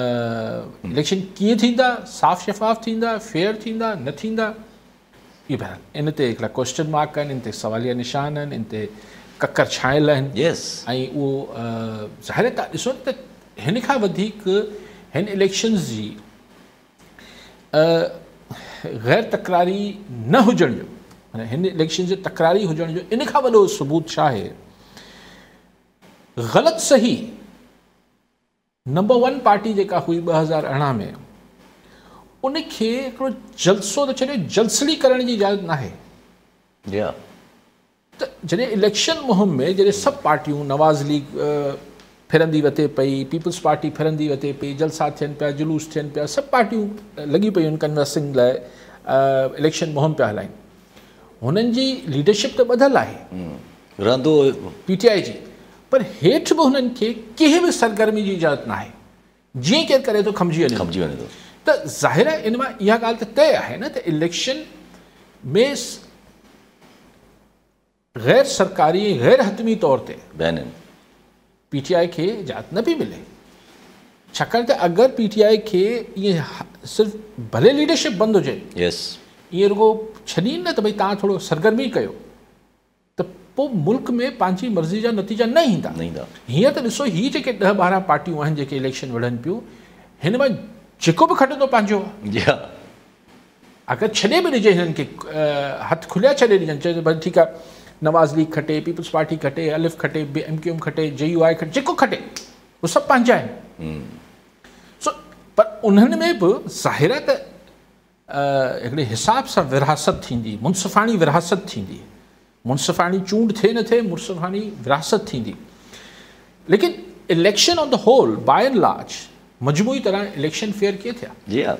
Election कीअं थींदा, साफ़ शफ़ाफ़ थींदा, फेयर थींदा, न थींदा, इहे बहरहाल इन ते हिकिड़ा क्वेश्चन मार्क आहिनि, इन ते सवालिया निशान आहिनि, इन ते ककर छायल आहिनि। ऐं उहो ज़ाहिर तव्हां ॾिसो न त हिन खां वधीक हिन इलेक्शन्स जी ग़ैर तकरारी न हुजण जो, माना हिन इलेक्शन जे तकरारी हुजण जो इन खां वॾो सबूत छा आहे? ग़लति सही नंबर 1 पार्टी जेका हुई 2018 में, उनखे हिकिड़ो जलसो त छॾियो, जलसड़ी करण जी इजाज़त नाहे। त जॾहिं इलेक्शन मुहिम में जॾहिं सभु पार्टियूं, नवाज़ लीग फिरंदी वते पई, पीपल्स पार्टी फिरंदी वते पई, जलसा थियनि पिया, जुलूस थियनि पिया, सभु पार्टियूं लॻी पियूं कन्वर्सिंग लाइ इलेक्शन मुहिम पिया हलाइनि। हुननि जी लीडरशिप त ॿधल आहे रहंदो PTI जी, पर हेठि बि हुननि खे कंहिं बि सरगर्मी जी इजाज़त नाहे। जीअं केरु करे थो खमिजी वञे थो। त ज़ाहिर आहे इन मां इहा ॻाल्हि त तय आहे न त इलेक्शन में ग़ैर सरकारी ग़ैर हतमी तौर ते PTI खे इजाज़त न पई मिले, छाकाणि त अगरि PTI खे ईअं सिर्फ़ु भले लीडरशिप बंदि हुजे, ईअं रुगो छॾीनि न त भई तव्हां थोरो सरगर्मी कयो, त पोइ मुल्क में पंहिंजी मर्ज़ी जा नतीजा न ईंदा। हीअं त ॾिसो, हीअ जेके 10-12 पार्टियूं आहिनि जेके इलेक्शन विढ़नि पियूं, हिन मां जेको बि खटंदो पंहिंजो, अगरि छॾे बि ॾिजे हिननि खे हथु खुलिया छॾे ॾिजनि, चए भई ठीकु आहे, नवाज़ लीग खटे, पीपल्स पार्टी खटे, अलिफ खटे, MQM खटे, JUI खटे, जेको खटे उहे सभु पंहिंजा आहिनि। पर उन्हनि में बि ज़ाहिर आहे त हिकिड़े हिसाब सां विरासत थींदी, मुनसिफ़ाणी विरासत थींदी, मुनसिफ़ाणी चूंड थिए न थिए, मुनसिफ़ाणी विरासत थींदी। लेकिन election on the whole by and large मजमूई तरह इलेक्शन फेयर कीअं थिया?